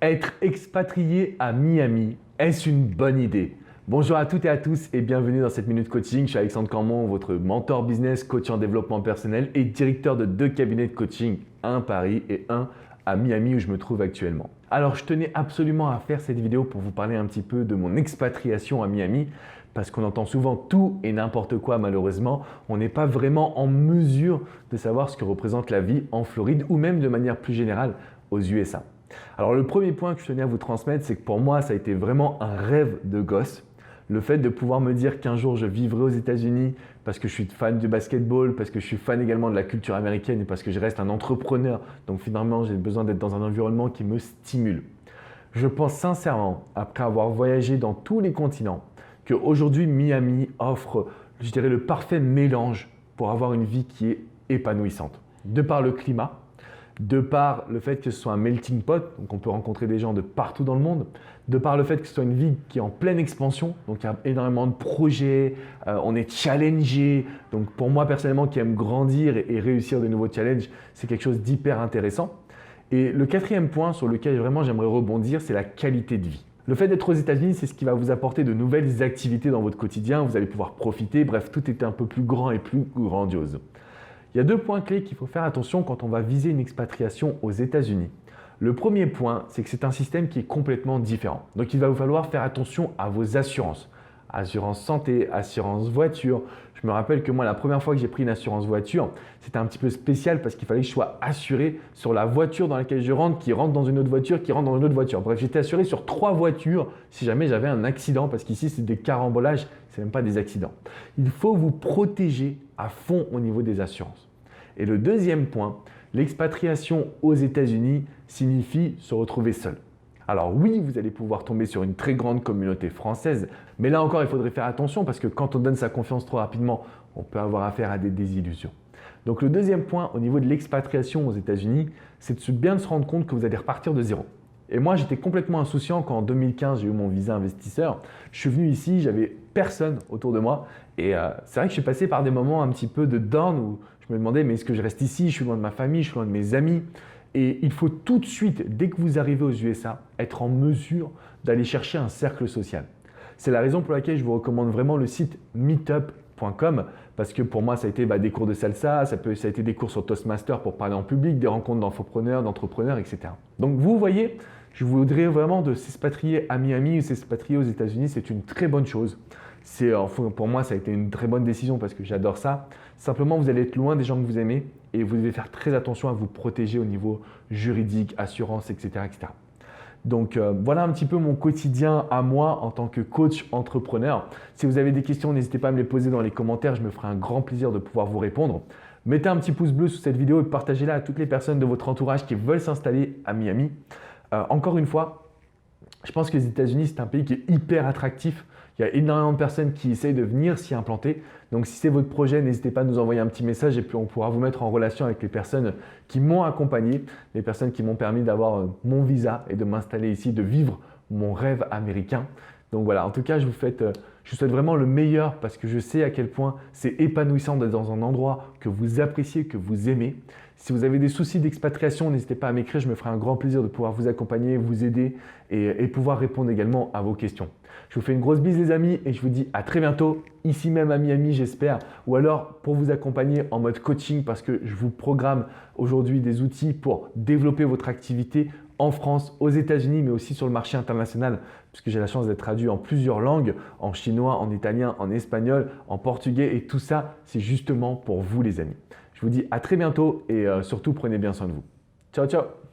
Être expatrié à Miami, est-ce une bonne idée? Bonjour à toutes et à tous et bienvenue dans cette Minute Coaching. Je suis Alexandre Camon, votre mentor business, coach en développement personnel et directeur de 2 cabinets de coaching, un à Paris et un à Miami où je me trouve actuellement. Alors je tenais absolument à faire cette vidéo pour vous parler un petit peu de mon expatriation à Miami parce qu'on entend souvent tout et n'importe quoi malheureusement. On n'est pas vraiment en mesure de savoir ce que représente la vie en Floride ou même de manière plus générale aux USA. Alors le premier point que je tenais à vous transmettre, c'est que pour moi, ça a été vraiment un rêve de gosse. Le fait de pouvoir me dire qu'un jour je vivrai aux États-Unis parce que je suis fan du basketball, parce que je suis fan également de la culture américaine et parce que je reste un entrepreneur. Donc finalement, j'ai besoin d'être dans un environnement qui me stimule. Je pense sincèrement, après avoir voyagé dans tous les continents, qu'aujourd'hui Miami offre, je dirais, le parfait mélange pour avoir une vie qui est épanouissante. De par le climat, de par le fait que ce soit un melting pot, donc on peut rencontrer des gens de partout dans le monde, de par le fait que ce soit une ville qui est en pleine expansion, donc il y a énormément de projets, on est challengé, donc pour moi personnellement qui aime grandir et réussir de nouveaux challenges, c'est quelque chose d'hyper intéressant. Et le quatrième point sur lequel vraiment j'aimerais rebondir, c'est la qualité de vie. Le fait d'être aux États-Unis, c'est ce qui va vous apporter de nouvelles activités dans votre quotidien, vous allez pouvoir profiter, bref, tout est un peu plus grand et plus grandiose. Il y a 2 points clés qu'il faut faire attention quand on va viser une expatriation aux États-Unis. Le premier point, c'est que c'est un système qui est complètement différent. Donc il va vous falloir faire attention à vos assurances. Assurance santé, assurance voiture. Je me rappelle que moi, la première fois que j'ai pris une assurance voiture, c'était un petit peu spécial parce qu'il fallait que je sois assuré sur la voiture dans laquelle je rentre, qui rentre dans une autre voiture, qui rentre dans une autre voiture. Bref, j'étais assuré sur 3 voitures si jamais j'avais un accident parce qu'ici, c'est des carambolages, c'est même pas des accidents. Il faut vous protéger à fond au niveau des assurances. Et le deuxième point, l'expatriation aux États-Unis signifie se retrouver seul. Alors oui, vous allez pouvoir tomber sur une très grande communauté française, mais là encore, il faudrait faire attention parce que quand on donne sa confiance trop rapidement, on peut avoir affaire à des désillusions. Donc le deuxième point au niveau de l'expatriation aux États-Unis, c'est de bien se rendre compte que vous allez repartir de zéro. Et moi, j'étais complètement insouciant quand en 2015, j'ai eu mon visa investisseur. Je suis venu ici, j'avais personne autour de moi et c'est vrai que je suis passé par des moments un petit peu de down où je me demandais mais est-ce que je reste ici? Je suis loin de ma famille, je suis loin de mes amis. Et il faut tout de suite, dès que vous arrivez aux USA, être en mesure d'aller chercher un cercle social. C'est la raison pour laquelle je vous recommande vraiment le site meetup.com parce que pour moi, ça a été des cours de salsa, ça a été des cours sur Toastmaster pour parler en public, des rencontres d'entrepreneurs, etc. Donc vous voyez, je voudrais vraiment de s'expatrier à Miami ou s'expatrier aux États-Unis, c'est une très bonne chose. Pour moi, ça a été une très bonne décision parce que j'adore ça. Simplement, vous allez être loin des gens que vous aimez et vous devez faire très attention à vous protéger au niveau juridique, assurance, etc. etc. Donc voilà un petit peu mon quotidien à moi en tant que coach entrepreneur. Si vous avez des questions, n'hésitez pas à me les poser dans les commentaires, je me ferai un grand plaisir de pouvoir vous répondre. Mettez un petit pouce bleu sous cette vidéo et partagez-la à toutes les personnes de votre entourage qui veulent s'installer à Miami. Encore une fois, je pense que les États-Unis, c'est un pays qui est hyper attractif. Il y a énormément de personnes qui essayent de venir s'y implanter. Donc, si c'est votre projet, n'hésitez pas à nous envoyer un petit message et puis on pourra vous mettre en relation avec les personnes qui m'ont accompagné, les personnes qui m'ont permis d'avoir mon visa et de m'installer ici, de vivre mon rêve américain. Donc voilà, en tout cas, je vous souhaite vraiment le meilleur parce que je sais à quel point c'est épanouissant d'être dans un endroit que vous appréciez, que vous aimez. Si vous avez des soucis d'expatriation, n'hésitez pas à m'écrire, je me ferai un grand plaisir de pouvoir vous accompagner, vous aider et pouvoir répondre également à vos questions. Je vous fais une grosse bise les amis et je vous dis à très bientôt, ici même à Miami j'espère, ou alors pour vous accompagner en mode coaching parce que je vous programme aujourd'hui des outils pour développer votre activité en France, aux États-Unis, mais aussi sur le marché international, puisque j'ai la chance d'être traduit en plusieurs langues, en chinois, en italien, en espagnol, en portugais, et tout ça, c'est justement pour vous les amis. Je vous dis à très bientôt et surtout prenez bien soin de vous. Ciao, ciao!